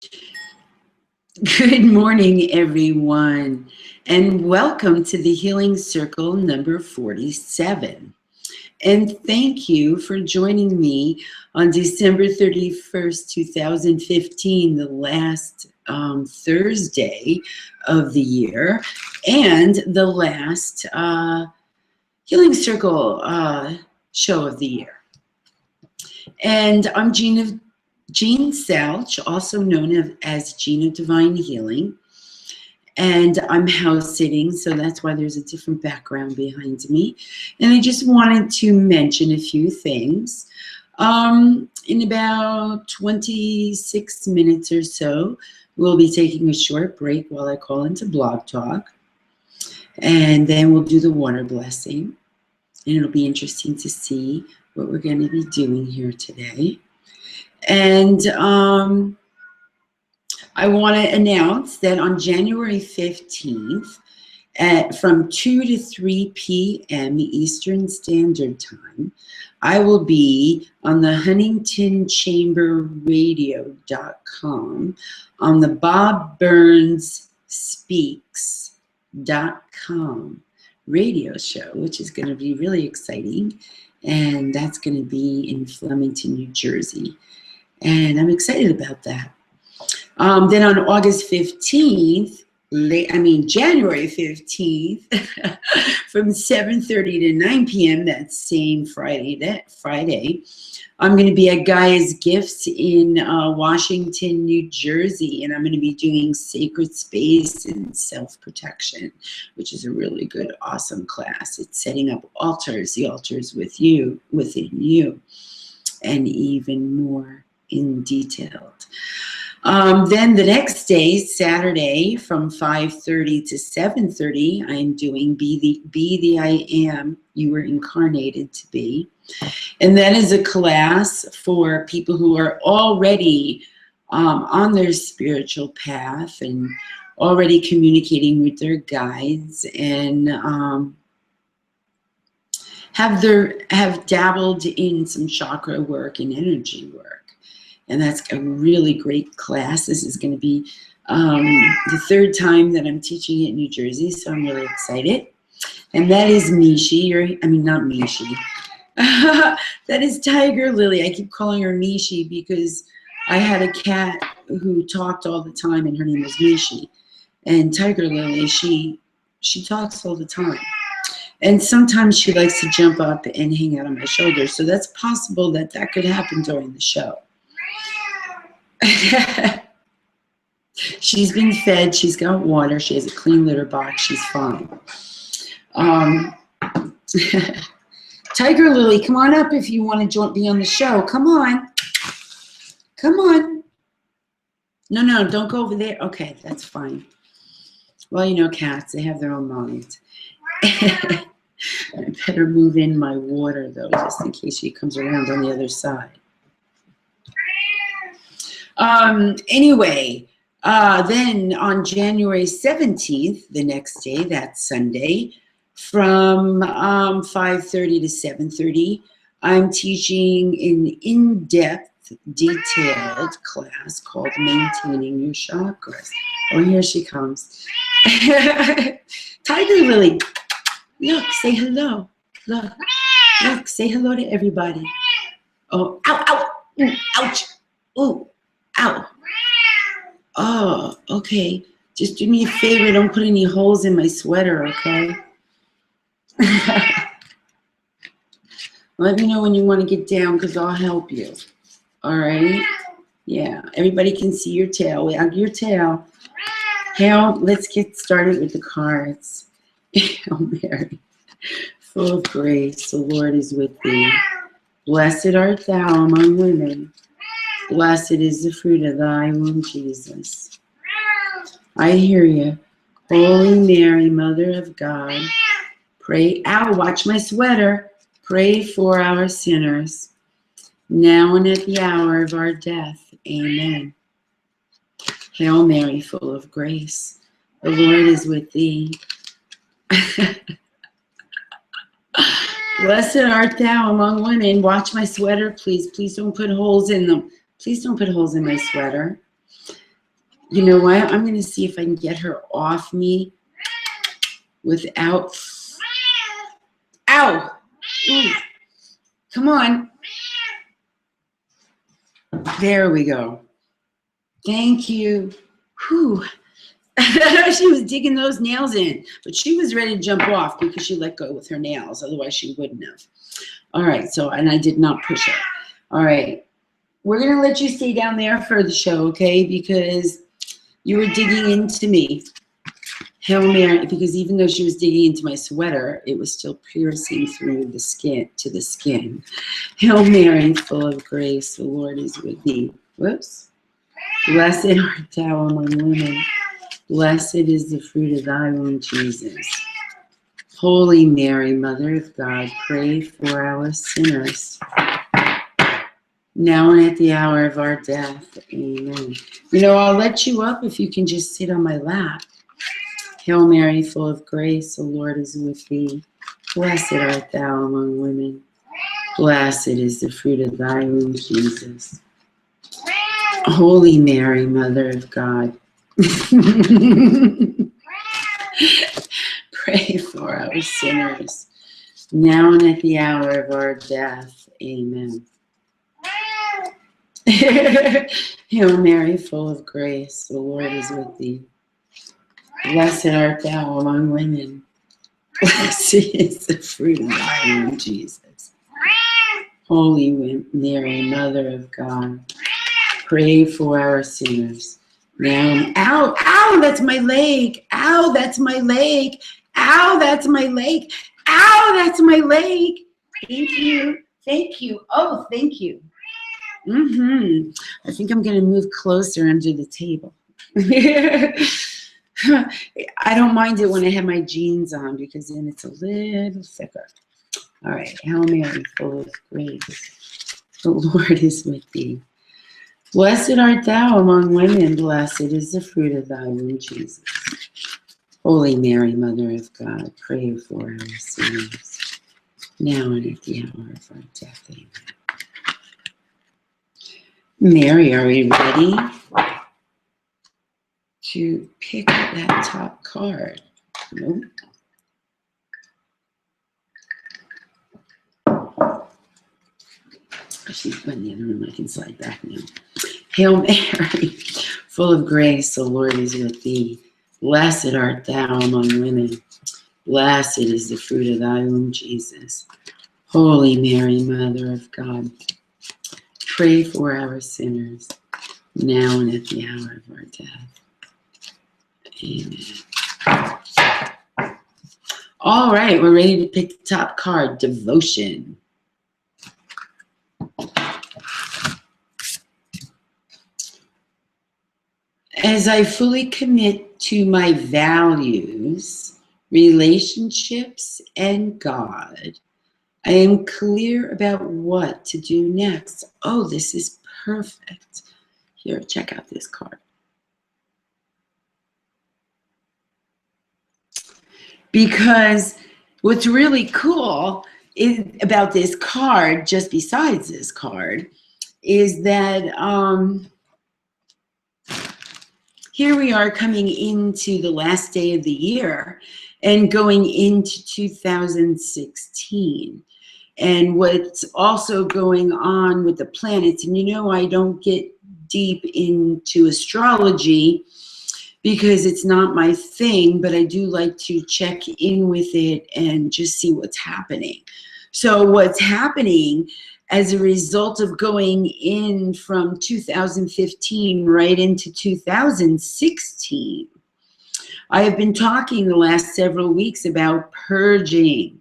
Good morning, everyone, and welcome to the Healing Circle number 47. And thank you for joining me on December 31st, 2015, the last Thursday of the year, and the last Healing Circle show of the year. And I'm Jean Salch, also known as Gina Divine Healing. And I'm house sitting, so that's why there's a different background behind me. And I just wanted to mention a few things. In about 26 minutes or so, we'll be taking a short break while I call into Blog Talk. And then we'll do the water blessing. And it'll be interesting to see what we're going to be doing here today. And I want to announce that on January 15th, from 2 to 3 p.m. Eastern Standard Time, I will be on the HuntingtonChamberRadio.com on the BobBurnsSpeaks.com radio show, which is going to be really exciting. And that's going to be in Flemington, New Jersey. And I'm excited about that. Then on August 15th, January 15th, from 7:30 to 9 p.m. that same Friday, I'm going to be at Gaia's Gifts in Washington, New Jersey, and I'm going to be doing Sacred Space and Self-Protection, which is a really good, awesome class. It's setting up altars, the altars within you, and even more in detailed. Then the next day, Saturday, from 5:30 to 7:30, I'm doing Be the I Am You Were Incarnated to Be. And that is a class for people who are already on their spiritual path and already communicating with their guides and have dabbled in some chakra work and energy work. And that's a really great class. This is going to be the third time that I'm teaching it in New Jersey, so I'm really excited. And that is Mishi, not Mishi. That is Tiger Lily. I keep calling her Mishi because I had a cat who talked all the time, and her name was Mishi. And Tiger Lily, she talks all the time. And sometimes she likes to jump up and hang out on my shoulder. So that's possible that could happen during the show. She's been fed, she's got water, she has a clean litter box, she's fine. Tiger Lily, come on up if you want to be on the show. Come on. No, don't go over there. Okay, that's fine. Well, you know, cats, they have their own minds. I better move in my water, though, just in case she comes around on the other side. Anyway, then on January 17th, the next day, that's Sunday, from 5:30 to 7:30, I'm teaching an in-depth, detailed class called Maintaining Your Chakras. Oh, here she comes. Tiger Lily, look, say hello. Look, say hello to everybody. Oh, ow, ooh, ouch, ooh. Ow. Oh, okay. Just do me a favor. Don't put any holes in my sweater, okay? Let me know when you want to get down because I'll help you. All right? Yeah. Everybody can see your tail. Wag your tail. Hail, let's get started with the cards. Hail Mary, full of grace, the Lord is with thee. Blessed art thou among women. Blessed is the fruit of thy womb, Jesus. I hear you. Holy Mary, Mother of God, pray. Ow, watch my sweater. Pray for our sinners, now and at the hour of our death. Amen. Hail Mary, full of grace, the Lord is with thee. Blessed art thou among women. Watch my sweater, please. Please don't put holes in them. Please don't put holes in my sweater. You know what? I'm going to see if I can get her off me without... Ow! Ooh. Come on. There we go. Thank you. Whew. She was digging those nails in, but she was ready to jump off because she let go with her nails. Otherwise, she wouldn't have. All right. So, and I did not push her. All right. We're going to let you stay down there for the show, okay? Because you were digging into me. Hail Mary, because even though she was digging into my sweater, it was still piercing through the skin to the skin. Hail Mary, full of grace, the Lord is with thee. Whoops. Blessed art thou among women. Blessed is the fruit of thy womb, Jesus. Holy Mary, Mother of God, pray for our sinners, now and at the hour of our death. Amen. You know, I'll let you up if you can just sit on my lap. Hail Mary, full of grace, the Lord is with thee. Blessed art thou among women. Blessed is the fruit of thy womb, Jesus. Holy Mary, Mother of God, pray for our sinners, now and at the hour of our death. Amen. Hail Mary, full of grace, the Lord is with thee. Blessed art thou among women. Blessed is the fruit of thy womb, Jesus. Holy Mary, Mother of God, pray for our sinners. Now, ow, ow, that's my leg. Ow, that's my leg. Ow, that's my leg. Ow, that's my leg. Thank you. Thank you. Oh, thank you. I think I'm going to move closer under the table. I don't mind it when I have my jeans on because then it's a little thicker. All right. Hail Mary, full of grace, the Lord is with thee. Blessed art thou among women. Blessed is the fruit of thy womb, Jesus. Holy Mary, Mother of God, pray for our sinners, now and at the hour of our death. Amen. Mary, are we ready to pick that top card? Nope. She's in the other room. I can slide back now. Hail Mary, full of grace, the Lord is with thee. Blessed art thou among women. Blessed is the fruit of thy womb, Jesus. Holy Mary, Mother of God, pray for our sinners, now and at the hour of our death. Amen. All right, we're ready to pick the top card, Devotion. As I fully commit to my values, relationships, and God, I am clear about what to do next. Oh, this is perfect. Here, check out this card. Because what's really cool about this card, just besides this card, is that here we are coming into the last day of the year and going into 2016. And what's also going on with the planets, and you know I don't get deep into astrology because it's not my thing, but I do like to check in with it and just see what's happening. So what's happening as a result of going in from 2015 right into 2016, I have been talking the last several weeks about purging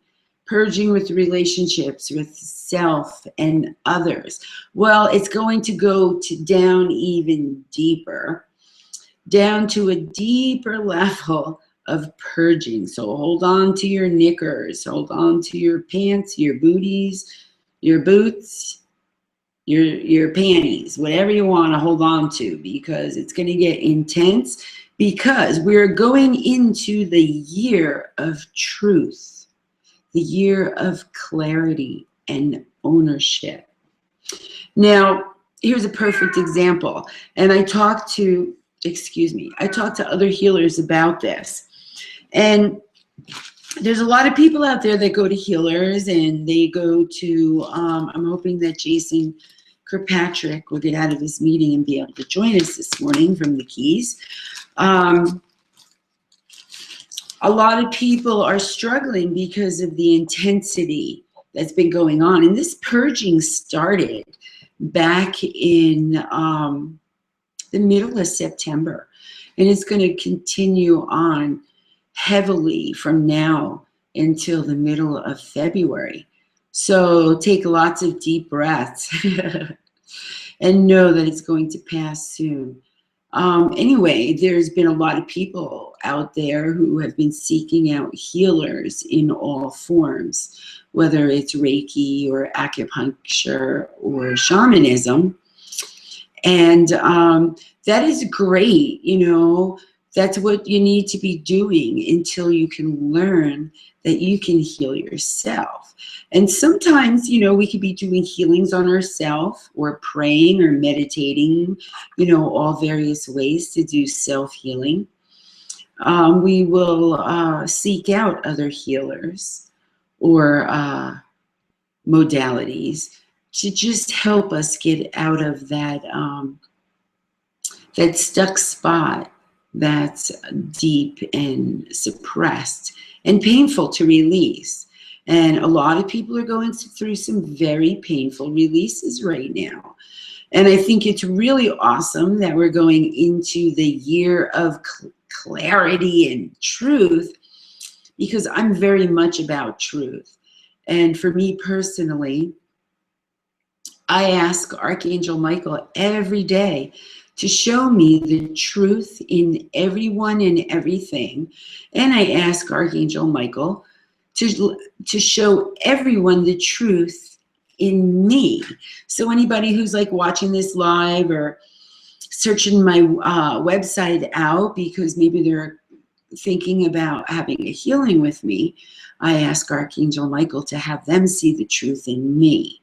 with relationships, with self and others. Well, it's going to go down even deeper, down to a deeper level of purging. So hold on to your knickers, hold on to your pants, your booties, your boots, your panties, whatever you want to hold on to, because it's going to get intense, because we're going into the year of truth, the year of clarity and ownership. Now, here's a perfect example. And I talked to excuse me, I talked to other healers about this. And there's a lot of people out there that go to healers, and they go to, I'm hoping that Jason Kirkpatrick will get out of his meeting and be able to join us this morning from the Keys. A lot of people are struggling because of the intensity that's been going on. And this purging started back in the middle of September. And it's going to continue on heavily from now until the middle of February. So take lots of deep breaths and know that it's going to pass soon. Anyway, there's been a lot of people out there who have been seeking out healers in all forms, whether it's Reiki or acupuncture or shamanism. And that is great, you know. That's what you need to be doing until you can learn that you can heal yourself. And sometimes, you know, we could be doing healings on ourselves, or praying or meditating, you know, all various ways to do self-healing. We will seek out other healers or modalities to just help us get out of that, that stuck spot that's deep and suppressed and painful to release. And a lot of people are going through some very painful releases right now. And I think it's really awesome that we're going into the year of clarity and truth, because I'm very much about truth. And for me personally, I ask Archangel Michael every day to show me the truth in everyone and everything. And I ask Archangel Michael to show everyone the truth in me. So anybody who's like watching this live or searching my website out because maybe they're thinking about having a healing with me, I ask Archangel Michael to have them see the truth in me.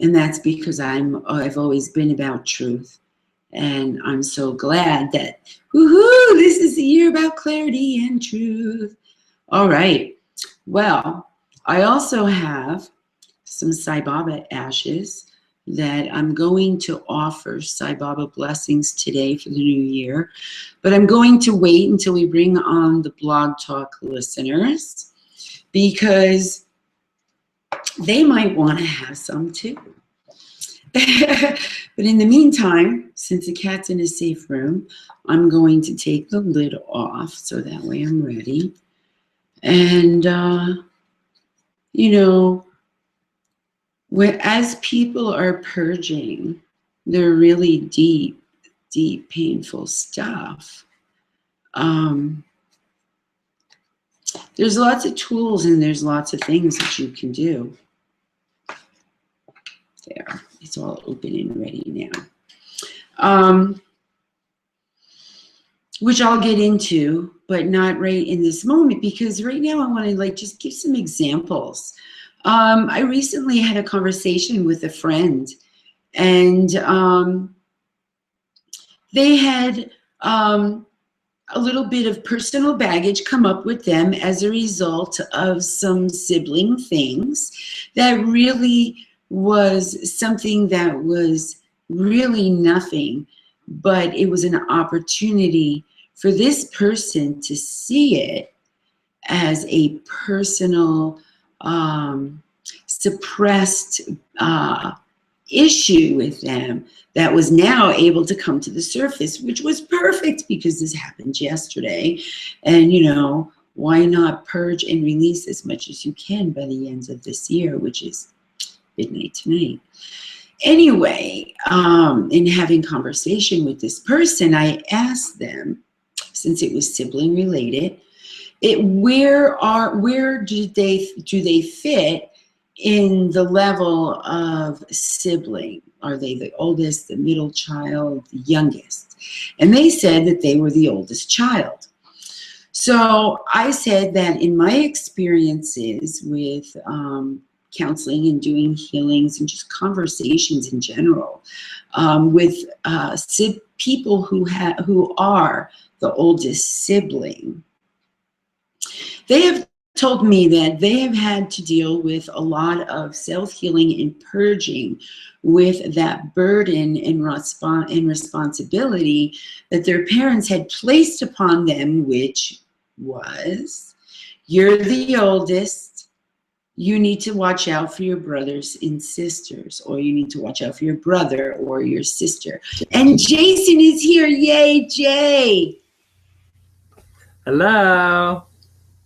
And that's because I've always been about truth. And I'm so glad that, woohoo, this is the year about clarity and truth. All right. Well, I also have some Sai Baba ashes that I'm going to offer Sai Baba blessings today for the new year. But I'm going to wait until we bring on the Blog Talk listeners, because they might want to have some too. But in the meantime, since the cat's in a safe room, I'm going to take the lid off so that way I'm ready. And, you know, as people are purging their really deep, deep, painful stuff, there's lots of tools and there's lots of things that you can do. There, it's all open and ready now. Which I'll get into, but not right in this moment, because right now I want to like just give some examples. I recently had a conversation with a friend, and they had a little bit of personal baggage come up with them as a result of some sibling things that really was something that was really nothing, but it was an opportunity for this person to see it as a personal suppressed issue with them that was now able to come to the surface, which was perfect because this happened yesterday. And, you know, why not purge and release as much as you can by the end of this year, which is midnight tonight. Anyway, in having conversation with this person, I asked them, since it was sibling related, where do they fit in the level of sibling? Are they the oldest, the middle child, the youngest? And they said that they were the oldest child. So I said that in my experiences with counseling and doing healings and just conversations in general with people who are the oldest sibling. They have told me that they have had to deal with a lot of self-healing and purging with that burden and responsibility that their parents had placed upon them, which was, you're the oldest, you need to watch out for your brothers and sisters, or you need to watch out for your brother or your sister. And Jason is here. Yay, Jay. Hello.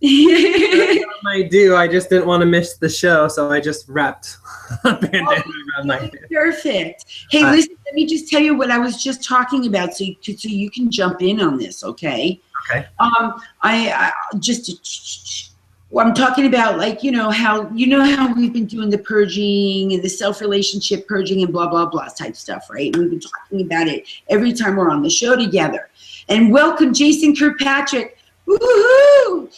I do. I just didn't want to miss the show, so I just wrapped a bandana around my head. Perfect. Hey, listen, let me just tell you what I was just talking about, so you can jump in on this, okay? Okay. I'm talking about, like, how we've been doing the purging and the self-relationship purging and blah, blah, blah type stuff, right? We've been talking about it every time we're on the show together. And welcome, Jason Kirkpatrick. Woohoo!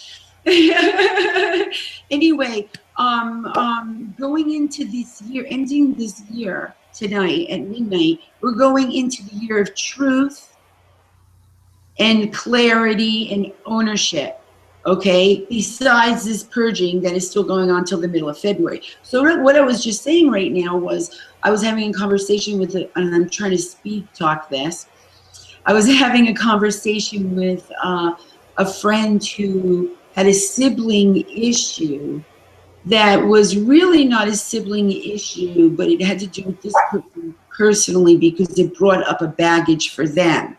Anyway, going into this year, ending this year tonight at midnight, we're going into the year of truth and clarity and ownership. Okay, besides this purging that is still going on till the middle of February. So what I was just saying right now was, I was having a conversation with and I'm trying to speed talk this. I was having a conversation with a friend who had a sibling issue that was really not a sibling issue, but it had to do with this person personally because it brought up a baggage for them.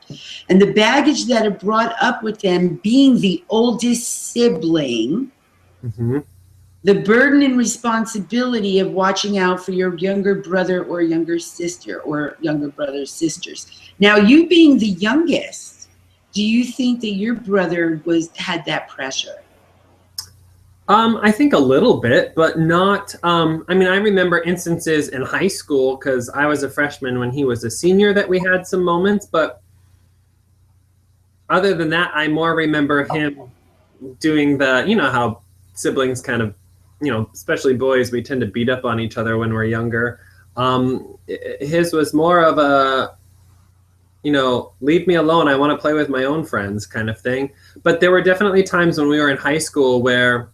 And the baggage that it brought up with them being the oldest sibling, the burden and responsibility of watching out for your younger brother or younger sister or younger brother's sisters. Now, you being the youngest, do you think that your brother had that pressure? I think a little bit, but not, I mean, I remember instances in high school, because I was a freshman when he was a senior, that we had some moments, but other than that, I more remember him doing the, how siblings kind of, especially boys, we tend to beat up on each other when we're younger. His was more of a, leave me alone, I want to play with my own friends kind of thing. But there were definitely times when we were in high school where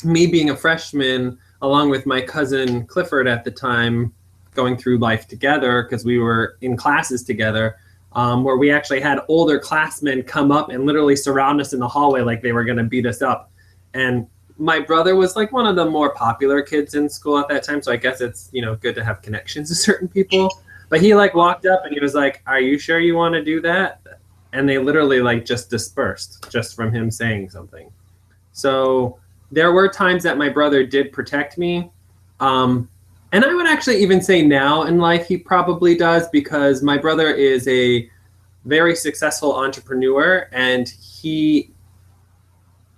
me being a freshman, along with my cousin Clifford at the time, going through life together, because we were in classes together, where we actually had older classmen come up and literally surround us in the hallway like they were going to beat us up. And my brother was like one of the more popular kids in school at that time, so I guess it's, good to have connections to certain people. But he walked up and he was like, "Are you sure you want to do that?" And they literally just dispersed just from him saying something. So there were times that my brother did protect me. And I would actually even say now in life he probably does, because my brother is a very successful entrepreneur and he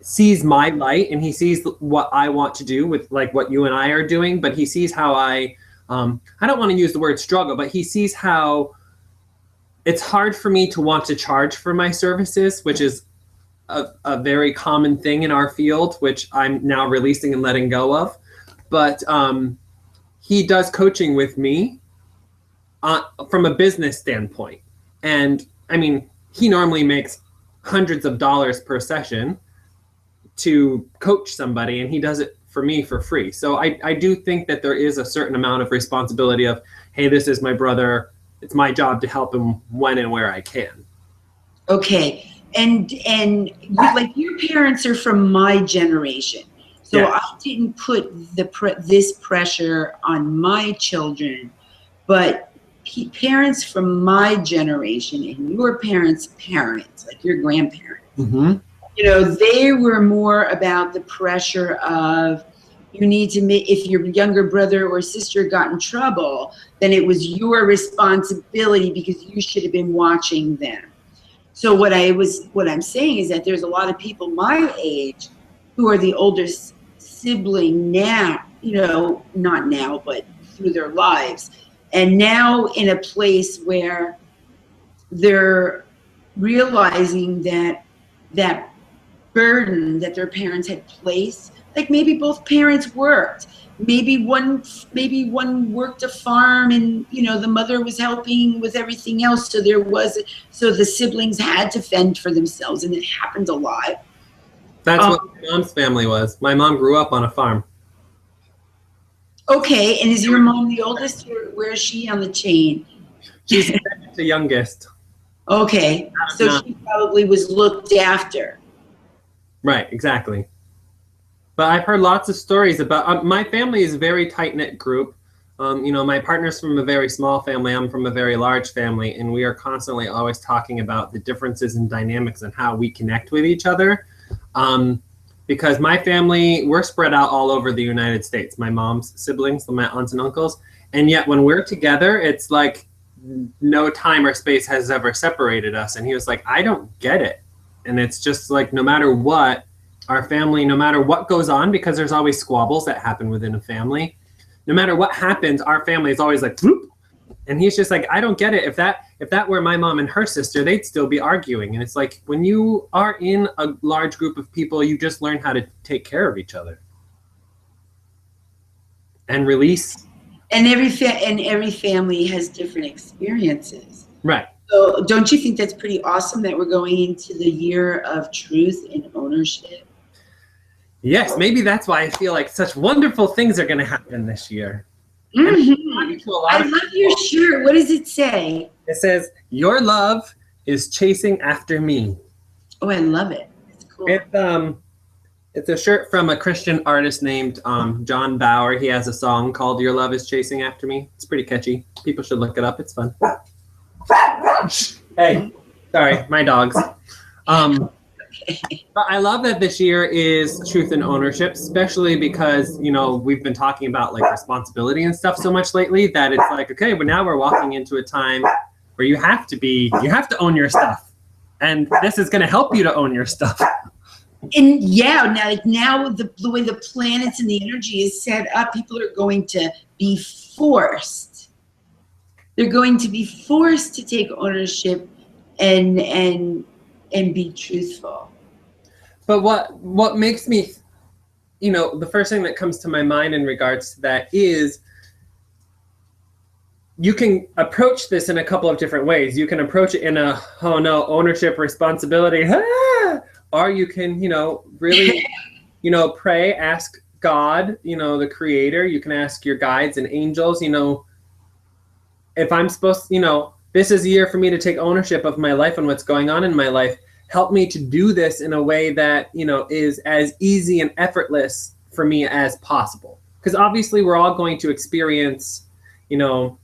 sees my light and he sees what I want to do with what you and I are doing, but he sees how I don't want to use the word struggle, but he sees how it's hard for me to want to charge for my services, which is a very common thing in our field, which I'm now releasing and letting go of. But he does coaching with me from a business standpoint. And I mean, he normally makes hundreds of dollars per session to coach somebody, and he does it for me for free. So I do think that there is a certain amount of responsibility of, hey, this is my brother, it's my job to help him when and where I can. Okay. And your parents are from my generation. So yeah. I didn't put this pressure on my children, but parents from my generation and your parents' parents, like your grandparents, they were more about the pressure of, you need to make, if your younger brother or sister got in trouble, then it was your responsibility because you should have been watching them. So what I'm saying is that there's a lot of people my age who are the oldest sibling now, not now, but through their lives, and now in a place where they're realizing that burden that their parents had placed. Like maybe both parents worked. Maybe one worked a farm, and the mother was helping with everything else. So the siblings had to fend for themselves, and it happened a lot. That's what my mom's family was. My mom grew up on a farm. Okay, and is your mom the oldest, or where is she on the chain? She's the youngest. Okay, so she probably was looked after. Right, exactly. But I've heard lots of stories about my family is a very tight-knit group. My partner's from a very small family. I'm from a very large family, and we are constantly always talking about the differences in dynamics and how we connect with each other. Because my family, we're spread out all over the United States. My mom's siblings, my aunts and uncles, and yet when we're together, it's like no time or space has ever separated us. And he was like, I don't get it. And it's just like, no matter what, our family, no matter what goes on, because there's always squabbles that happen within a family, no matter what happens, our family is always like, whoop. And he's just like, I don't get it. If that were my mom and her sister, they'd still be arguing. And it's like, when you are in a large group of people, you just learn how to take care of each other and release. And every family has different experiences. Right. So don't you think that's pretty awesome that we're going into the year of truth and ownership? Yes, maybe that's why I feel like such wonderful things are going to happen this year. Mm-hmm. I love your shirt. What does it say? It says, your love is chasing after me. Oh, I love it. It's cool. It's a shirt from a Christian artist named John Bauer. He has a song called Your Love is Chasing After Me. It's pretty catchy. People should look it up. It's fun. Hey, sorry, my dogs. But I love that this year is truth and ownership, especially because, we've been talking about like responsibility and stuff so much lately that it's like, okay, but now we're walking into a time where you have to own your stuff. And this is going to help you to own your stuff. And now the way the planets and the energy is set up, people are going to be forced. They're going to be forced to take ownership and be truthful. But what makes me, the first thing that comes to my mind in regards to that is you can approach this in a couple of different ways. You can approach it in a, oh no, ownership, responsibility, or you can, really, pray, ask God, the creator. You can ask your guides and angels, if I'm supposed to, this is a year for me to take ownership of my life and what's going on in my life. Help me to do this in a way that, is as easy and effortless for me as possible. Because obviously we're all going to experience, a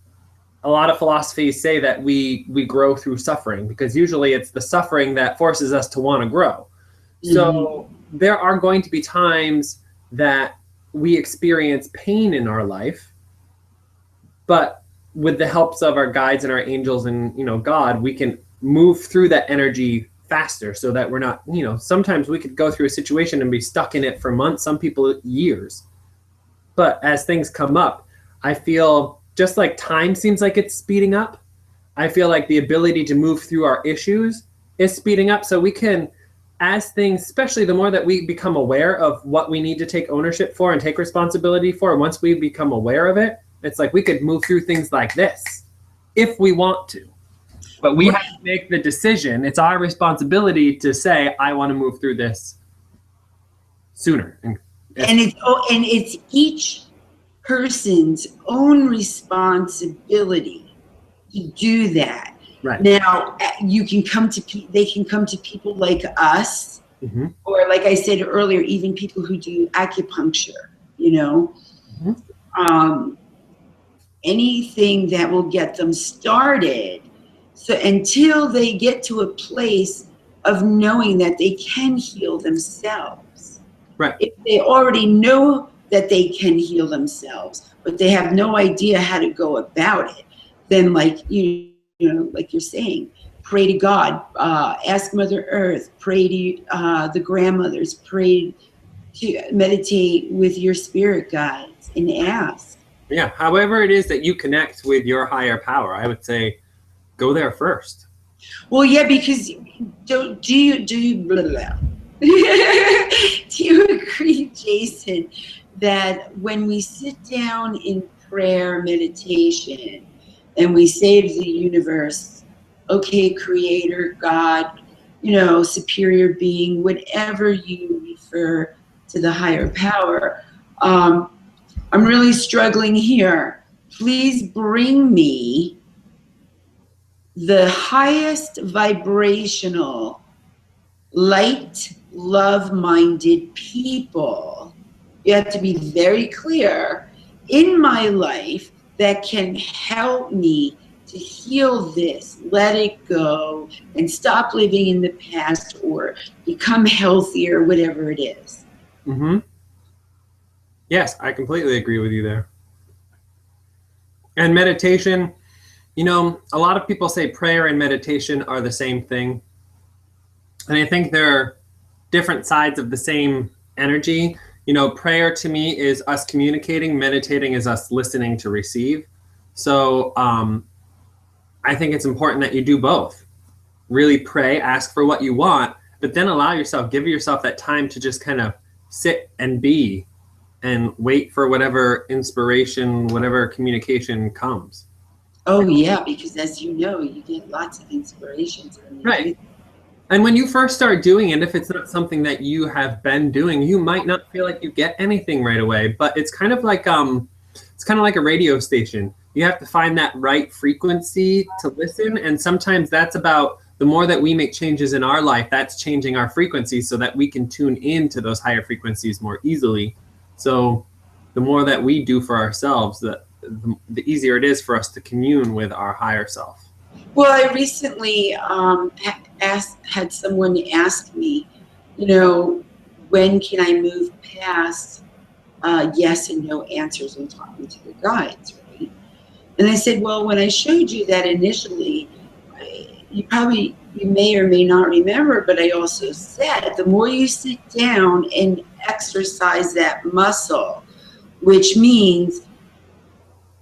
lot of philosophies say that we grow through suffering, because usually it's the suffering that forces us to want to grow. Mm-hmm. So there are going to be times that we experience pain in our life, but with the helps of our guides and our angels and, God, we can move through that energy faster so that we're not, sometimes we could go through a situation and be stuck in it for months, some people years. But as things come up, I feel just like time seems like it's speeding up. I feel like the ability to move through our issues is speeding up. So we can, as things, especially the more that we become aware of what we need to take ownership for and take responsibility for, once we become aware of it, it's like we could move through things like this if we want to. But we have to make the decision. It's our responsibility to say, I want to move through this sooner. And it's each person's own responsibility to do that. Right. Now, they can come to people like us, mm-hmm. or like I said earlier, even people who do acupuncture, mm-hmm. Anything that will get them started. So until they get to a place of knowing that they can heal themselves. Right. If they already know that they can heal themselves, but they have no idea how to go about it, then like like you're saying, pray to God, ask Mother Earth, pray to the grandmothers, pray to meditate with your spirit guides and ask. Yeah, however it is that you connect with your higher power, I would say go there first. Well, yeah, because do you blah, blah, blah. Do you agree, Jason, that when we sit down in prayer meditation and we say to the universe, okay, creator, God, superior being, whatever you refer to the higher power, I'm really struggling here. Please bring me the highest vibrational, light, love-minded people. You have to be very clear in my life that can help me to heal this, let it go, and stop living in the past or become healthier, whatever it is. Mm-hmm. Yes, I completely agree with you there. And meditation, a lot of people say prayer and meditation are the same thing. And I think they're different sides of the same energy. Prayer to me is us communicating, meditating is us listening to receive. So I think it's important that you do both. Really pray, ask for what you want, but then give yourself that time to just kind of sit and be and wait for whatever inspiration, whatever communication comes. Oh yeah, because as you know, you get lots of inspirations when you do Right. And when you first start doing it, if it's not something that you have been doing, you might not feel like you get anything right away. But it's kind of like a radio station. You have to find that right frequency to listen, and sometimes that's about the more that we make changes in our life, that's changing our frequency so that we can tune into those higher frequencies more easily. So the more that we do for ourselves, the easier it is for us to commune with our higher self. Well, I recently had someone ask me, when can I move past yes and no answers when talking to the guides, right? And I said, well, when I showed you that initially, you may or may not remember, but I also said the more you sit down and exercise that muscle, which means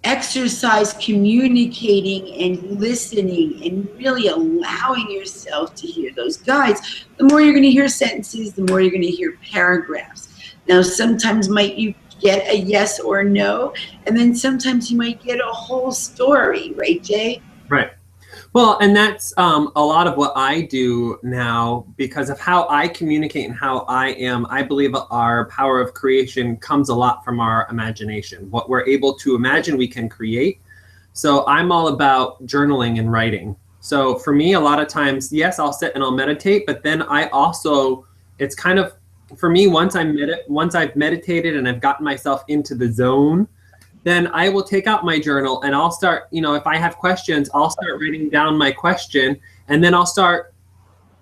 exercise communicating and listening and really allowing yourself to hear those guides, the more you're going to hear sentences, the more you're going to hear paragraphs. Now, sometimes might you get a yes or no, and then sometimes you might get a whole story, right, Jay? Right. Well, and that's a lot of what I do now because of how I communicate and how I am. I believe our power of creation comes a lot from our imagination. What we're able to imagine, we can create. So I'm all about journaling and writing. So for me, a lot of times, yes, I'll sit and I'll meditate, but then it's kind of, for me, once I've meditated and I've gotten myself into the zone, then I will take out my journal and I'll start, if I have questions, I'll start writing down my question and then I'll start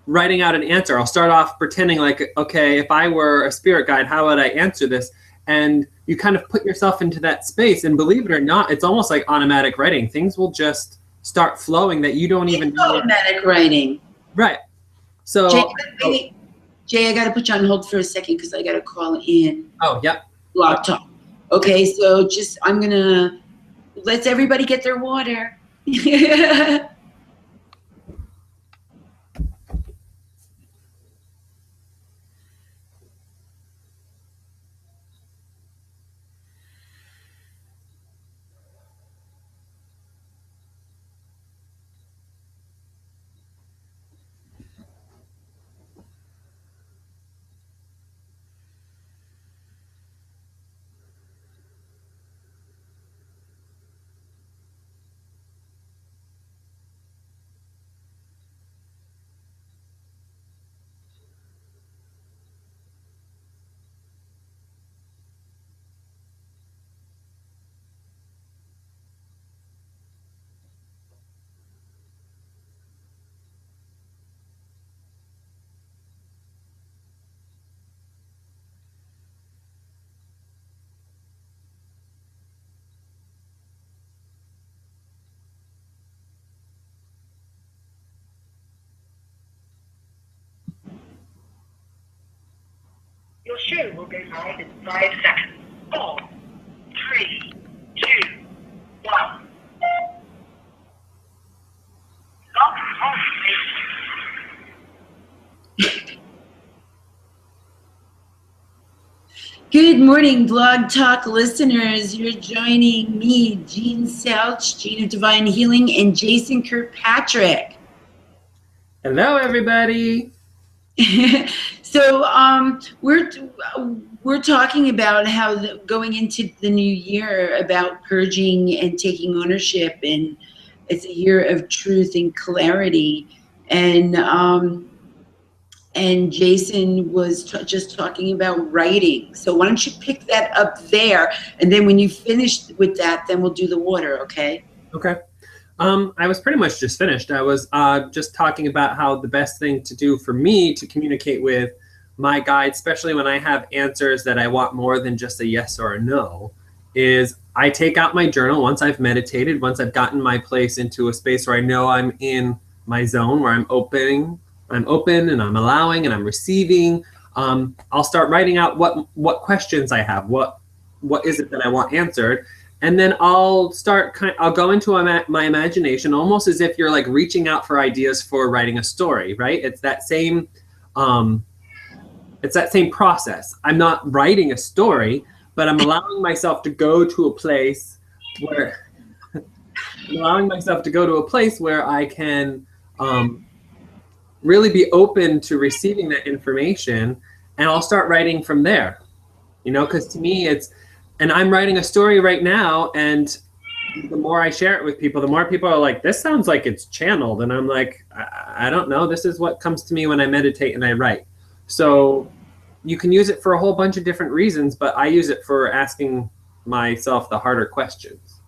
writing out an answer. I'll start off pretending like, okay, if I were a spirit guide, how would I answer this? And you kind of put yourself into that space, and believe it or not, it's almost like automatic writing. Things will just start flowing that you don't even know. Automatic writing. Right. So Jay, I got to put you on hold for a second because I got to call in. Oh, yep. Blog Talk. Okay, so let's everybody get their water. Your show will go live in 5 seconds. 4, 3, 2, 1. Log on, please. morning, Blog Talk listeners. You're joining me, Jean Selch, Jean of Divine Healing, and Jason Kirkpatrick. Hello, everybody. So we're talking about how going into the new year about purging and taking ownership, and it's a year of truth and clarity. And Jason was just talking about writing. So why don't you pick that up there? And then when you finish with that, then we'll do the water, okay? Okay. I was pretty much just finished. I was just talking about how the best thing to do for me to communicate with my guide, especially when I have answers that I want more than just a yes or a no, is I take out my journal once I've meditated, once I've gotten my place into a space where I know I'm in my zone, where I'm open and I'm allowing and I'm receiving. I'll start writing out what questions I have, what is it that I want answered, and then I'll go into my imagination, almost as if you're like reaching out for ideas for writing a story, right? It's that same process. I'm not writing a story, but I'm allowing myself to go to a place where I can really be open to receiving that information, and I'll start writing from there, because to me and I'm writing a story right now, and the more I share it with people, the more people are like, this sounds like it's channeled, and I'm like, I don't know, this is what comes to me when I meditate and I write. So you can use it for a whole bunch of different reasons, but I use it for asking myself the harder questions.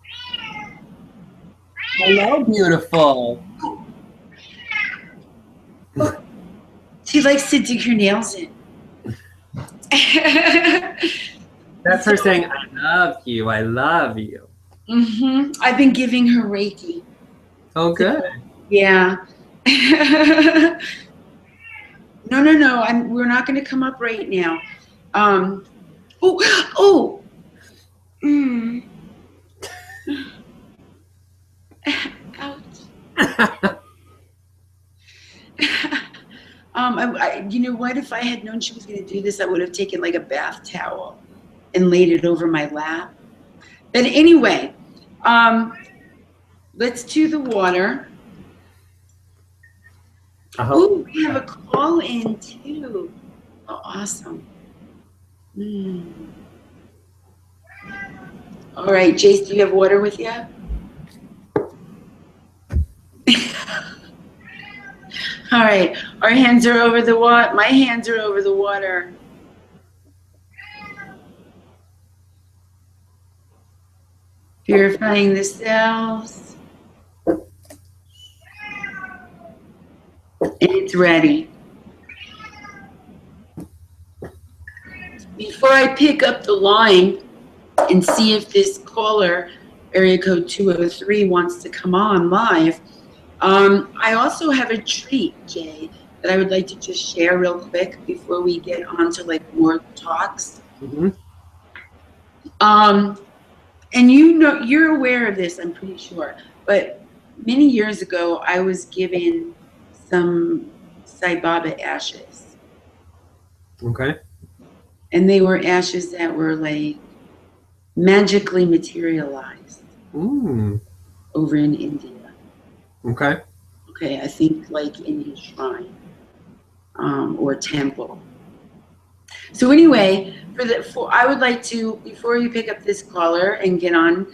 Hello, beautiful. She likes to dig her nails in. That's her saying, I love you, I love you. Mm-hmm. I've been giving her Reiki. Oh, good. Yeah. No. We're not going to come up right now. Ouch. You know what? If I had known she was going to do this, I would have taken like a bath towel and laid it over my lap. But anyway, let's do the water. Oh, we have a call in too. Oh, awesome. All right, Jace, do you have water with you? All right, our hands are over the water. My hands are over the water. Purifying the cells. And it's ready. Before I pick up the line and see if this caller, area code 203, wants to come on live, I also have a treat, Jay, that I would like to just share real quick before we get on to like more talks. Mm-hmm. And you're aware of this, I'm pretty sure, but many years ago, I was given some Sai Baba ashes. Okay. And they were ashes that were like magically materialized over in India. Okay, I think like in his shrine or temple. So anyway, I would like to, before you pick up this caller and get on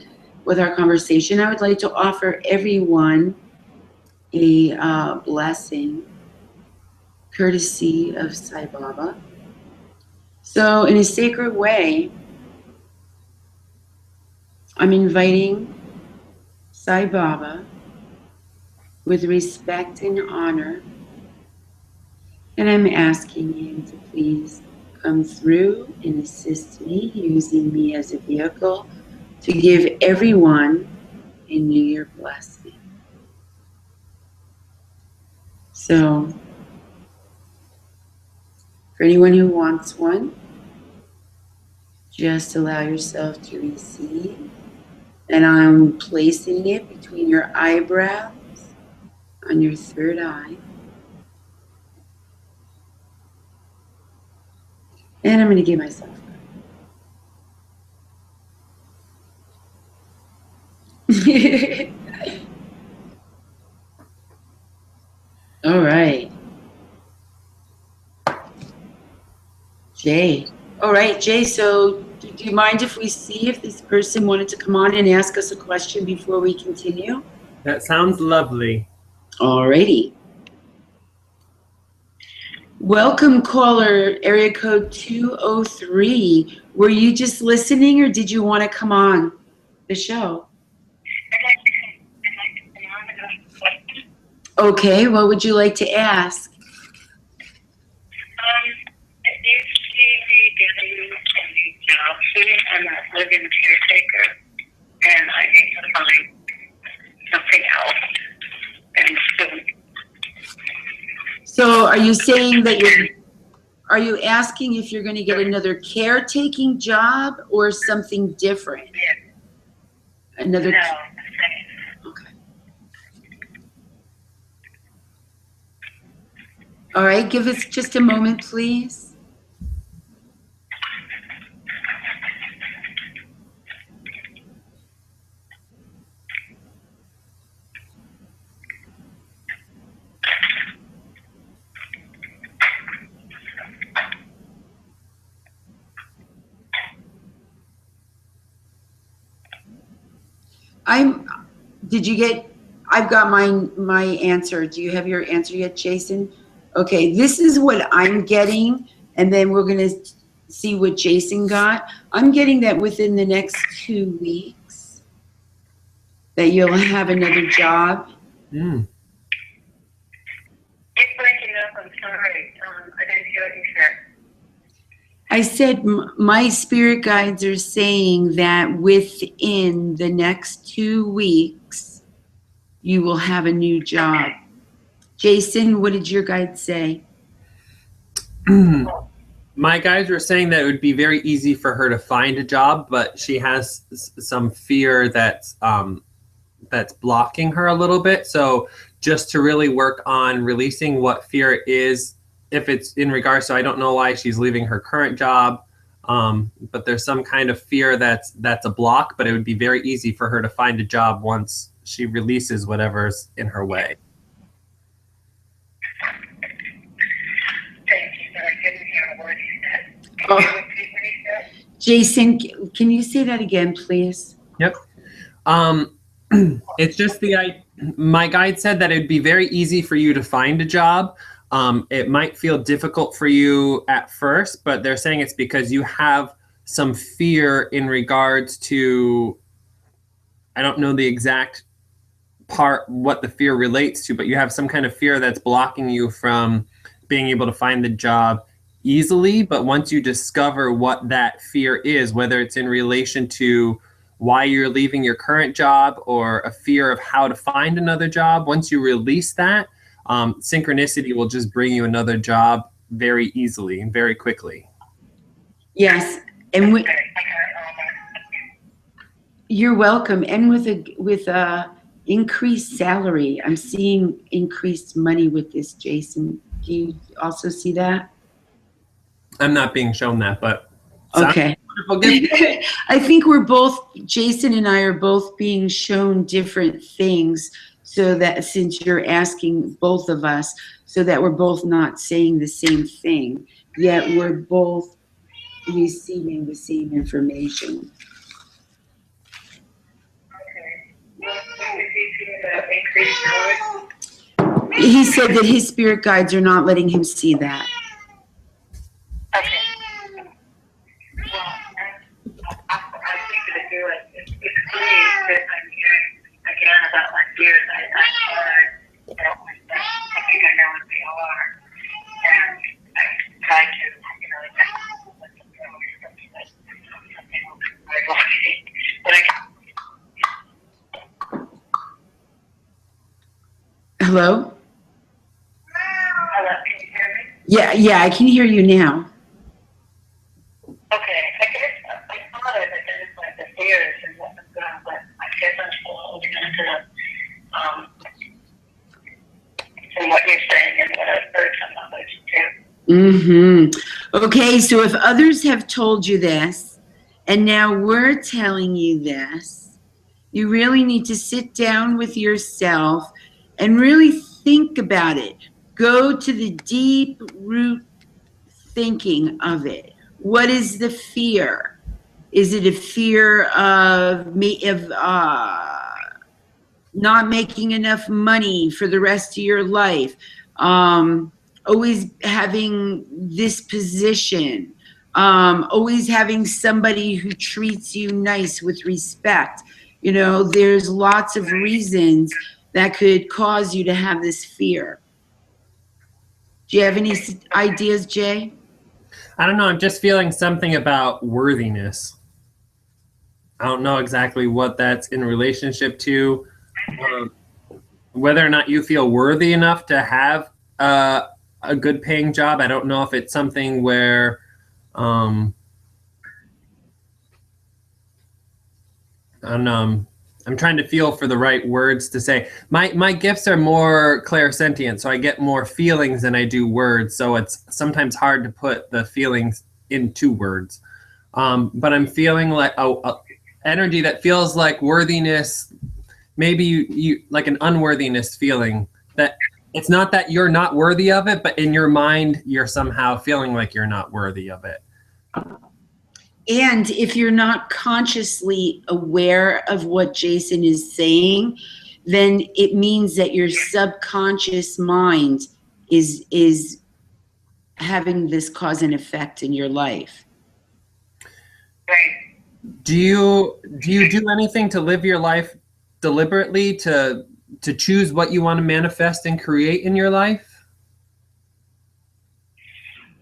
with our conversation, I would like to offer everyone a blessing, courtesy of Sai Baba. So in a sacred way, I'm inviting Sai Baba with respect and honor, and I'm asking him to please come through and assist me, using me as a vehicle to give everyone a New Year blessing. So, for anyone who wants one, just allow yourself to receive. And I'm placing it between your eyebrows, on your third eye. And I'm going to give myself one. Jay. All right, Jay, so do you mind if we see if this person wanted to come on and ask us a question before we continue? That sounds lovely. All righty. Welcome, caller, area code 203. Were you just listening or did you want to come on the show? I'd like to come on and ask a question. Okay, what would you like to ask? It needs to be getting a new job soon. I'm a living caretaker, and I need to find something else and soon. So are you saying that are you asking if you're going to get another caretaking job or something different? Yeah. Another. No, Okay. All right, give us just a moment, please. I've got my answer. Do you have your answer yet, Jason? Okay, this is what I'm getting, and then we're gonna see what Jason got. I'm getting that within the next 2 weeks that you'll have another job. Mm. You're breaking up. I'm sorry. I didn't hear what you said. I said my spirit guides are saying that within the next 2 weeks, you will have a new job. Jason, what did your guide say? My guides were saying that it would be very easy for her to find a job, but she has some fear that's blocking her a little bit. So just to really work on releasing what fear is, if it's in regards to, I don't know why she's leaving her current job, but there's some kind of fear that's a block, but it would be very easy for her to find a job once she releases whatever's in her way. Thank you, but I didn't hear a word you said. Can Oh. you repeat what you said? Jason, can you say that again, please? Yep. It's just my guide said that it'd be very easy for you to find a job. It might feel difficult for you at first, but they're saying it's because you have some fear in regards to, I don't know the exact part, what the fear relates to, but you have some kind of fear that's blocking you from being able to find the job easily. But once you discover what that fear is, whether it's in relation to why you're leaving your current job or a fear of how to find another job, once you release that, synchronicity will just bring you another job very easily and very quickly. Yes, and Okay, I got all that. you're welcome. And with a increased salary, I'm seeing increased money with this, Jason. Do you also see that? I'm not being shown that, but Okay. I think Jason and I are both being shown different things, so that since you're asking both of us, so that we're both not saying the same thing, yet we're both receiving the same information. Okay. What did you see about increased salary? He said that his spirit guides are not letting him see that. Okay. Well, I think that it's great that I'm hearing again about my fears. I think I know what they are, and I try to, but Hello? hello, can you hear me? Yeah, I can hear you now. Okay, I guess I thought I identified like the fears and what was going on, but I guess I'm still holding on to and what you're saying and what I've heard from others too. Okay, so if others have told you this, and now we're telling you this, you really need to sit down with yourself and really think about it. Go to the deep root thinking of it. What is the fear? Is it a fear of not making enough money for the rest of your life? Always having this position, always having somebody who treats you nice with respect. You know, there's lots of reasons that could cause you to have this fear. Do you have any ideas, Jay? I don't know. I'm just feeling something about worthiness. I don't know exactly what that's in relationship to. Whether or not you feel worthy enough to have a good paying job. I don't know if it's something where I don't know. I'm trying to feel for the right words to say. My gifts are more clairsentient, so I get more feelings than I do words. So it's sometimes hard to put the feelings into words. But I'm feeling like a energy that feels like worthiness. Maybe you like an unworthiness feeling, that it's not that you're not worthy of it, but in your mind, you're somehow feeling like you're not worthy of it. And if you're not consciously aware of what Jason is saying, then it means that your subconscious mind is having this cause and effect in your life. Right. Do you do anything to live your life deliberately to choose what you want to manifest and create in your life?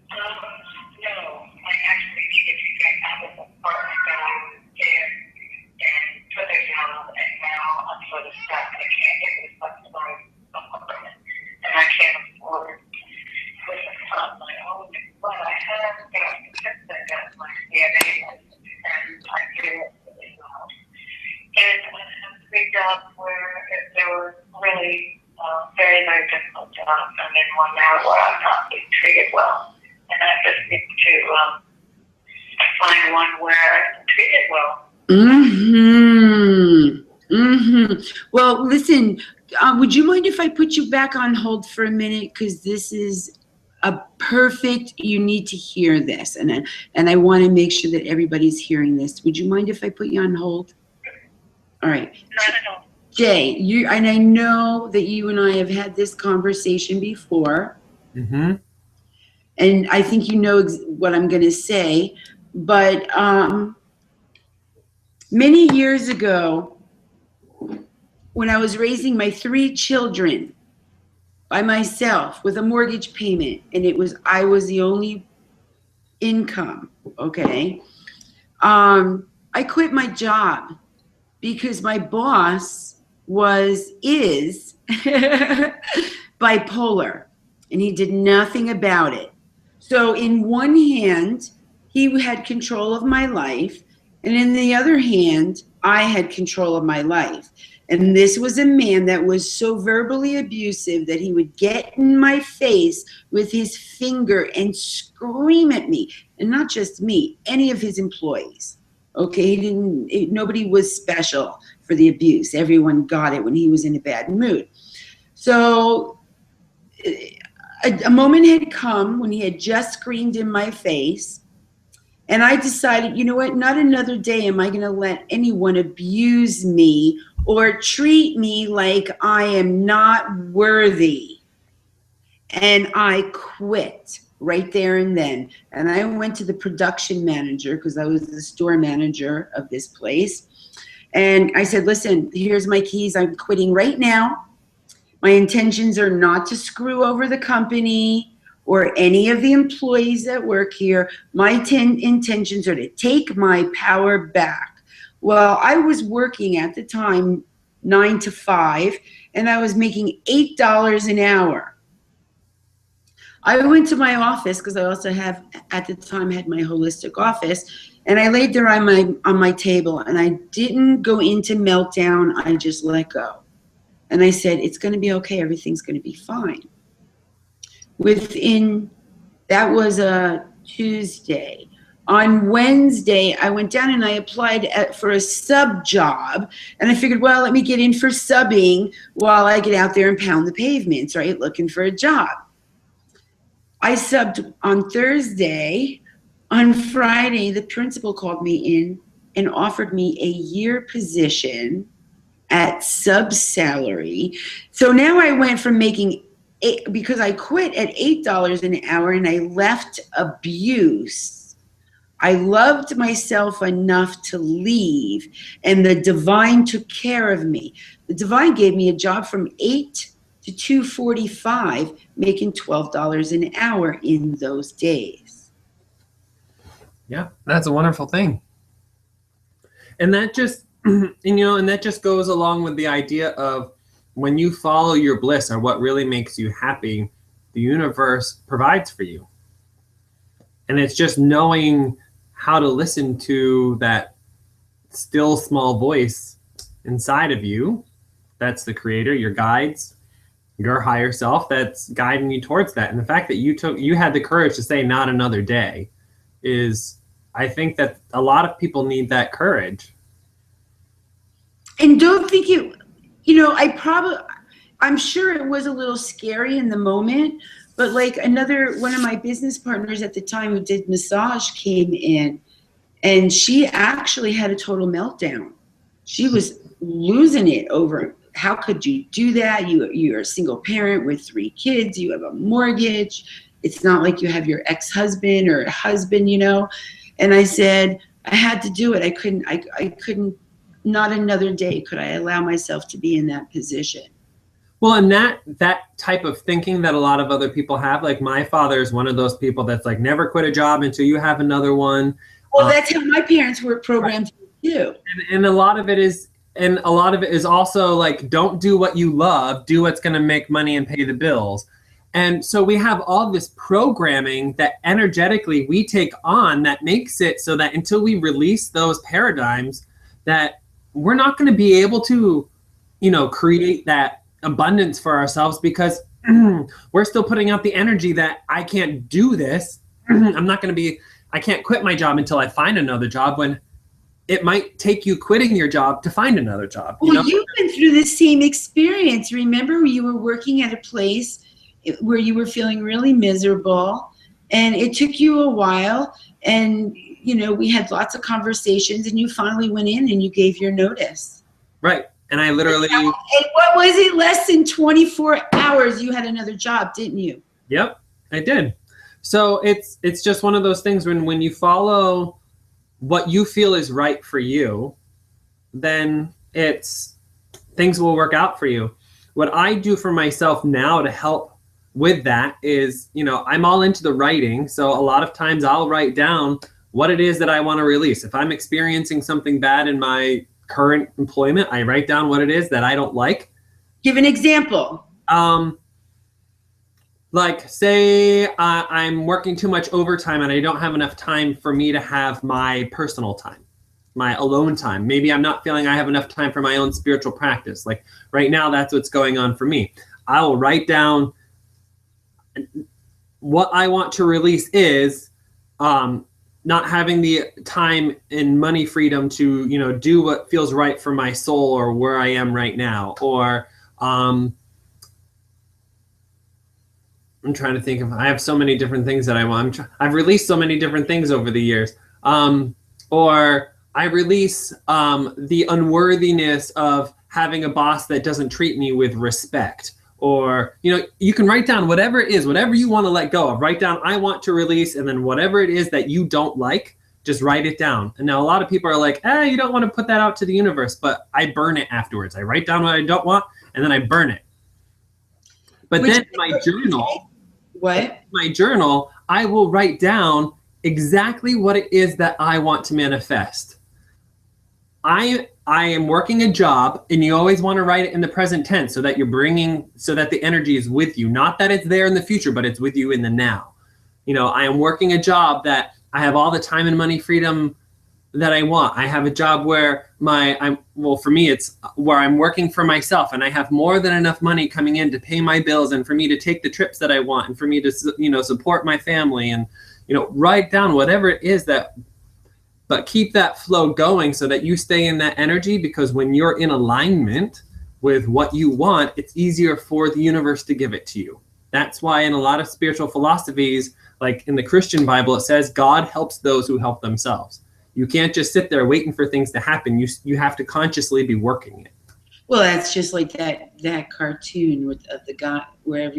No, I actually needed to get out of the apartment that I was in and took a job, and now I'm sort of stuck. I can't get this flexible apartment, and I can't afford this on my own. But I have since I got my CNA license, and I do it really well. And I have 3 jobs where there were really very, very difficult jobs. I'm in one now where I'm not being treated well. And I just need to find one where I'm treated well. Well, listen, would you mind if I put you back on hold for a minute? Because this is a perfect, you need to hear this. And I want to make sure that everybody's hearing this. Would you mind if I put you on hold? All right. Not at all. Jay, and I know that you and I have had this conversation before. Mm-hmm. And I think you know what I'm going to say. But many years ago, when I was raising my 3 children by myself with a mortgage payment, and I was the only income, okay? I quit my job because my boss is bipolar, and he did nothing about it. So in one hand, he had control of my life, and in the other hand, I had control of my life. And this was a man that was so verbally abusive that he would get in my face with his finger and scream at me, and not just me, any of his employees. Okay, nobody was special for the abuse. Everyone got it when he was in a bad mood. So a moment had come when he had just screamed in my face, and I decided, you know what, not another day am I going to let anyone abuse me or treat me like I am not worthy. And I quit right there and then. And I went to the production manager, because I was the store manager of this place. And I said, listen, here's my keys. I'm quitting right now. My intentions are not to screw over the company or any of the employees that work here. My intentions are to take my power back. Well, I was working at the time 9 to 5, and I was making $8 an hour. I went to my office, because I also had my holistic office, and I laid there on my table, and I didn't go into meltdown. I just let go. And I said, it's going to be okay. Everything's going to be fine. That was a Tuesday. On Wednesday, I went down and I applied for a sub job. And I figured, well, let me get in for subbing while I get out there and pound the pavements, right? Looking for a job. I subbed on Thursday, On Friday, the principal called me in and offered me a year position at sub-salary. So now I went from making because I quit at $8 an hour and I left abuse. I loved myself enough to leave, and the divine took care of me. The divine gave me a job from 8 to 2:45, making $12 an hour in those days. Yeah, that's a wonderful thing. And that just, and that just goes along with the idea of when you follow your bliss or what really makes you happy, the universe provides for you. And it's just knowing how to listen to that still small voice inside of you. That's the creator, your guides, your higher self that's guiding you towards that. And the fact that you had the courage to say not another day is, I think that a lot of people need that courage. And don't think I'm sure it was a little scary in the moment, but like one of my business partners at the time who did massage came in, and she actually had a total meltdown. She was losing it over, how could you do that? You're a single parent with 3 kids, you have a mortgage. It's not like you have your ex-husband or a husband, And I said, I had to do it. I couldn't, not another day could I allow myself to be in that position. Well, and that type of thinking that a lot of other people have, like my father is one of those people that's like, never quit a job until you have another one. Well, that's how my parents were programmed to do. And a lot of it is also like, don't do what you love, do what's going to make money and pay the bills. And so we have all this programming that energetically we take on that makes it so that until we release those paradigms, that we're not going to be able to, create that abundance for ourselves, because we're still putting out the energy that I can't do this. I can't quit my job until I find another job, when it might take you quitting your job to find another job. Well, you've been through the same experience. Remember, you were working at a place where you were feeling really miserable, and it took you a while, and we had lots of conversations, and you finally went in and you gave your notice. Right. And I literally... And what was it? Less than 24 hours you had another job, didn't you? Yep, I did. So it's just one of those things when you follow what you feel is right for you, then things will work out for you. What I do for myself now to help with that is, I'm all into the writing. So a lot of times I'll write down what it is that I want to release. If I'm experiencing something bad in my current employment, I write down what it is that I don't like. Give an example. Like say I'm working too much overtime and I don't have enough time for me to have my personal time, my alone time. Maybe I'm not feeling I have enough time for my own spiritual practice. Like right now, that's what's going on for me. I will write down what I want to release is not having the time and money freedom to, do what feels right for my soul or where I am right now. Or I'm trying to think of, I have so many different things that I want. I've released so many different things over the years. Or I release the unworthiness of having a boss that doesn't treat me with respect. Or, you can write down whatever it is, whatever you want to let go of. Write down, I want to release, and then whatever it is that you don't like, just write it down. And now a lot of people are like, you don't want to put that out to the universe, but I burn it afterwards. I write down what I don't want, and then I burn it. But then in my journal, I will write down exactly what it is that I want to manifest. I am working a job, and you always want to write it in the present tense so that so that the energy is with you. Not that it's there in the future, but it's with you in the now. I am working a job that I have all the time and money freedom that I want. I have a job where for me, it's where I'm working for myself, and I have more than enough money coming in to pay my bills and for me to take the trips that I want and for me to, support my family and, write down whatever it is but keep that flow going so that you stay in that energy, because when you're in alignment with what you want, it's easier for the universe to give it to you. That's why in a lot of spiritual philosophies, like in the Christian Bible, it says God helps those who help themselves. You can't just sit there waiting for things to happen. You have to consciously be working it. Well, that's just like that cartoon of the guy where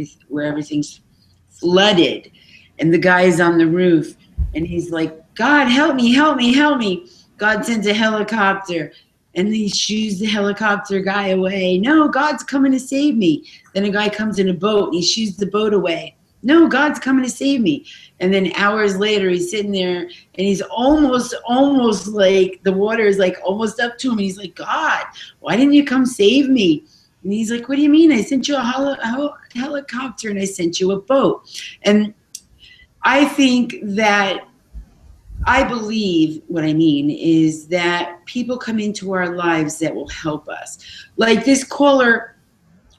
everything's flooded, and the guy is on the roof, and he's like, "God, help me, help me, help me." God sends a helicopter, and he shoos the helicopter guy away. No, God's coming to save me. Then a guy comes in a boat, and he shoos the boat away. No, God's coming to save me. And then hours later, he's sitting there, and he's almost like the water is like almost up to him. And he's like, God, why didn't you come save me? And he's like, what do you mean? I sent you a helicopter, and I sent you a boat. And I think that I believe what I mean is that people come into our lives that will help us. Like this caller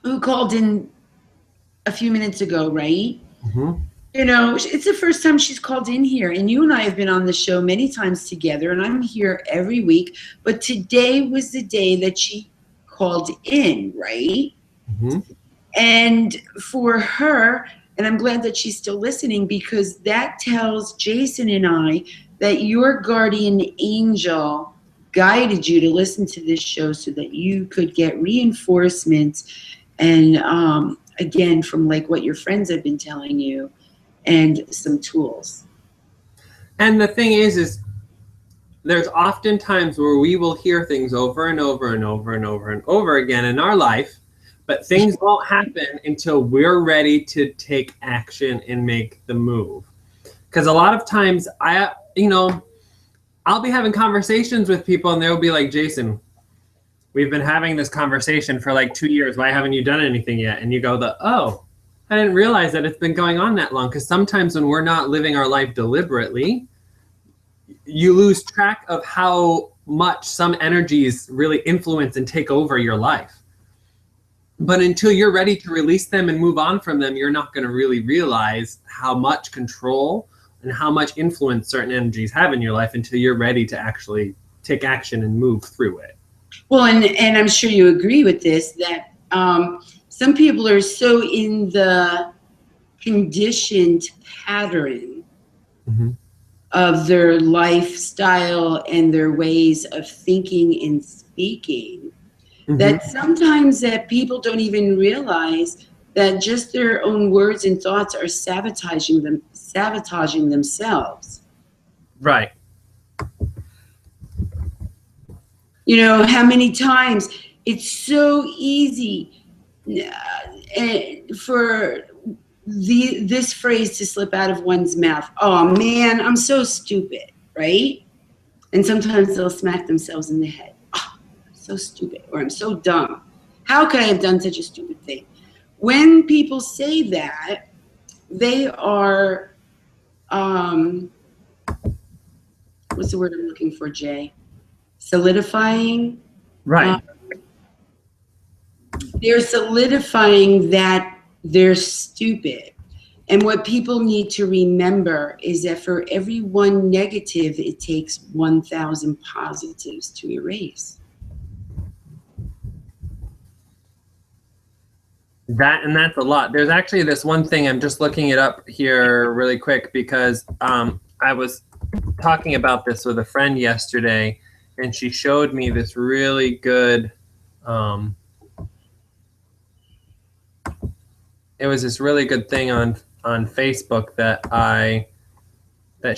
who called in a few minutes ago, right? Mm-hmm. You know, it's the first time she's called in here, and you and I have been on the show many times together, and I'm here every week, but today was the day that she called in, right? Mm-hmm. And for her, and I'm glad that she's still listening, because that tells Jason and I that your guardian angel guided you to listen to this show so that you could get reinforcements and again, from like what your friends have been telling you, and some tools. And the thing is there's often times where we will hear things over and over and over and over and over again in our life, but things won't happen until we're ready to take action and make the move. Because a lot of times I'll be having conversations with people, and they'll be like, Jason, we've been having this conversation for like 2 years. Why haven't you done anything yet? And you go, I didn't realize that it's been going on that long. Because sometimes when we're not living our life deliberately, you lose track of how much some energies really influence and take over your life. But until you're ready to release them and move on from them, you're not going to really realize how much control and how much influence certain energies have in your life until you're ready to actually take action and move through it. Well, and I'm sure you agree with this, that some people are so in the conditioned pattern Mm-hmm. of their lifestyle and their ways of thinking and speaking, Mm-hmm. that sometimes that people don't even realize that just their own words and thoughts are sabotaging themselves. Right. You know, how many times it's so easy for this phrase to slip out of one's mouth. Oh man, I'm so stupid, right? And sometimes they'll smack themselves in the head. Oh, I'm so stupid, or I'm so dumb. How could I have done such a stupid thing? When people say that, they are, what's the word I'm looking for, Jay? Solidifying. Right. They're solidifying that they're stupid. And what people need to remember is that for every one negative, it takes 1,000 positives to erase. That's a lot. There's actually this one thing, I'm just looking it up here really quick, because I was talking about this with a friend yesterday, and she showed me this really good, it was this really good thing on Facebook that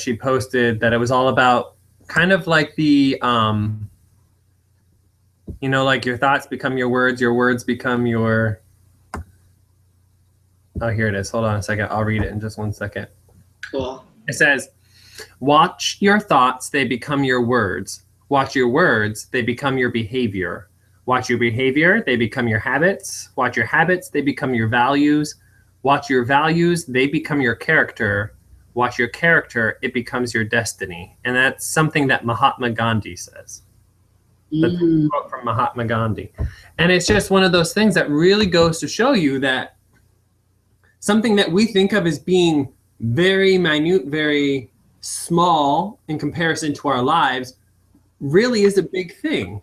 she posted, that it was all about kind of like the, like your thoughts become your words become your, oh, here it is. Hold on a second. I'll read it in just 1 second. Cool. It says, watch your thoughts, they become your words. Watch your words, they become your behavior. Watch your behavior, they become your habits. Watch your habits, they become your values. Watch your values, they become your character. Watch your character, it becomes your destiny. And that's something that Mahatma Gandhi says. That's a quote from Mahatma Gandhi. And it's just one of those things that really goes to show you that something that we think of as being very minute, very small in comparison to our lives really is a big thing.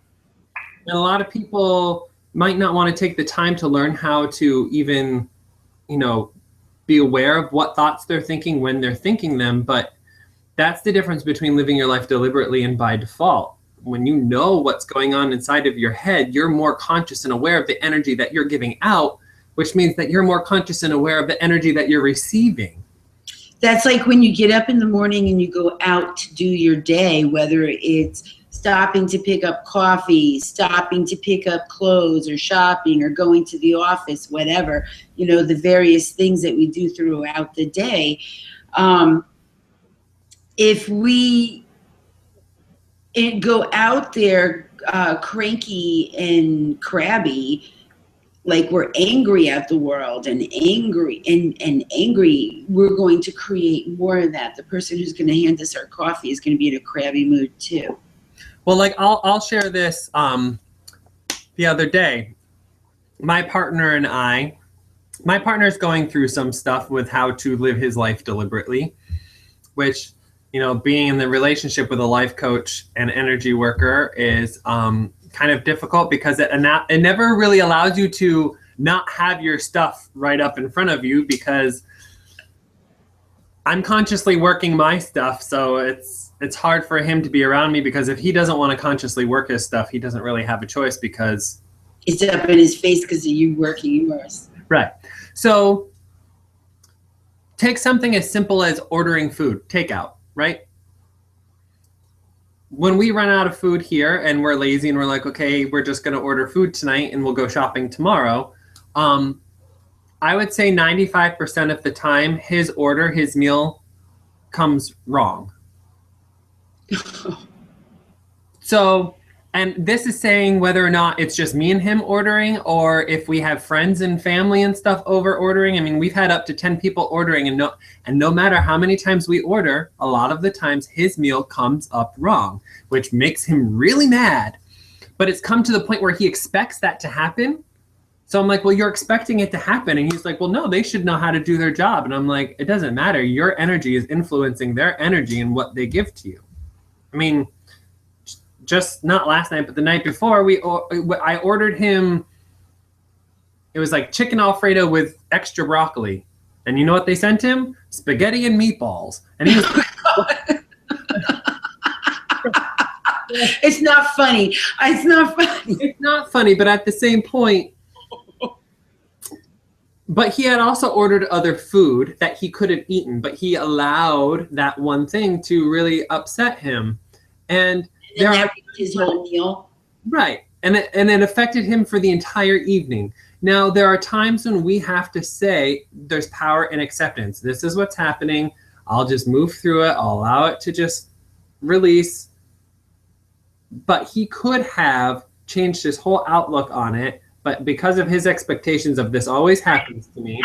And a lot of people might not want to take the time to learn how to even, be aware of what thoughts they're thinking when they're thinking them, but that's the difference between living your life deliberately and by default. When you know what's going on inside of your head, you're more conscious and aware of the energy that you're giving out, which means that you're more conscious and aware of the energy that you're receiving. That's like when you get up in the morning and you go out to do your day, whether it's stopping to pick up coffee, stopping to pick up clothes, or shopping, or going to the office, whatever, the various things that we do throughout the day. If we go out there cranky and crabby, like we're angry at the world and angry, we're going to create more of that. The person who's going to hand us our coffee is going to be in a crabby mood too. Well, like I'll share this. The other day, my partner is going through some stuff with how to live his life deliberately, which, being in the relationship with a life coach and energy worker is kind of difficult because it never really allows you to not have your stuff right up in front of you, because I'm consciously working my stuff. So it's hard for him to be around me, because if he doesn't want to consciously work his stuff, he doesn't really have a choice, because it's up in his face because of you working yours. Right. So take something as simple as ordering food, takeout, right? When we run out of food here and we're lazy and we're like, okay, we're just going to order food tonight and we'll go shopping tomorrow. I would say 95% of the time, his meal comes wrong. So, and this is saying whether or not it's just me and him ordering, or if we have friends and family and stuff over ordering. I mean, we've had up to 10 people ordering, and no matter how many times we order, a lot of the times his meal comes up wrong, which makes him really mad. But it's come to the point where he expects that to happen. So I'm like, well, you're expecting it to happen. And he's like, well, no, they should know how to do their job. And I'm like, it doesn't matter. Your energy is influencing their energy and what they give to you. I mean, just not last night, but the night before, I ordered him, it was like chicken Alfredo with extra broccoli. And you know what they sent him? Spaghetti and meatballs. And he was It's not funny. It's not funny. It's not funny, but at the same point, but he had also ordered other food that he could have eaten, but he allowed that one thing to really upset him. And that his whole meal. Right. And it affected him for the entire evening. Now, there are times when we have to say there's power in acceptance. This is what's happening. I'll just move through it. I'll allow it to just release. But he could have changed his whole outlook on it. But because of his expectations of this always happens to me,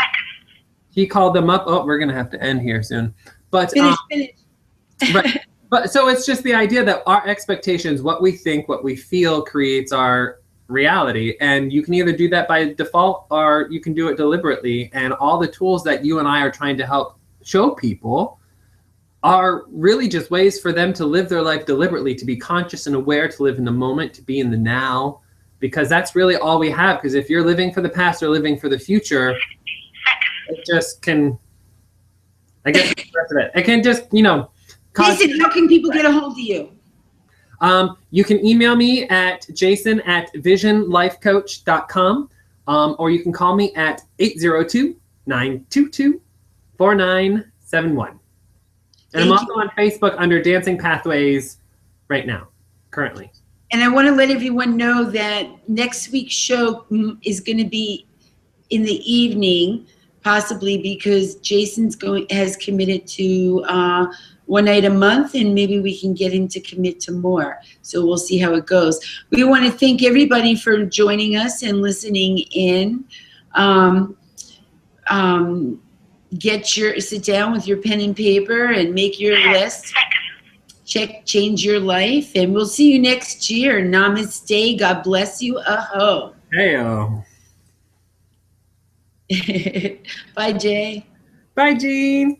he called them up. Oh, we're going to have to end here soon. But finish. Right. But so it's just the idea that our expectations, what we think, what we feel, creates our reality. And you can either do that by default or you can do it deliberately. And all the tools that you and I are trying to help show people are really just ways for them to live their life deliberately, to be conscious and aware, to live in the moment, to be in the now, because that's really all we have. Because if you're living for the past or living for the future, it just can, I guess the rest of it. It can just, Jason, how can people get a hold of you? You can email me at jason@visionlifecoach.com, or you can call me at 802-922-4971. And I'm also on Facebook under Dancing Pathways right now, currently. And I want to let everyone know that next week's show is going to be in the evening, possibly because Jason's has committed to one night a month, and maybe we can get him to commit to more. So we'll see how it goes. We want to thank everybody for joining us and listening in. Sit down with your pen and paper and make your list. Change your life, and we'll see you next year. Namaste. God bless you. Aho. Heyo. Bye, Jay. Bye, Jean.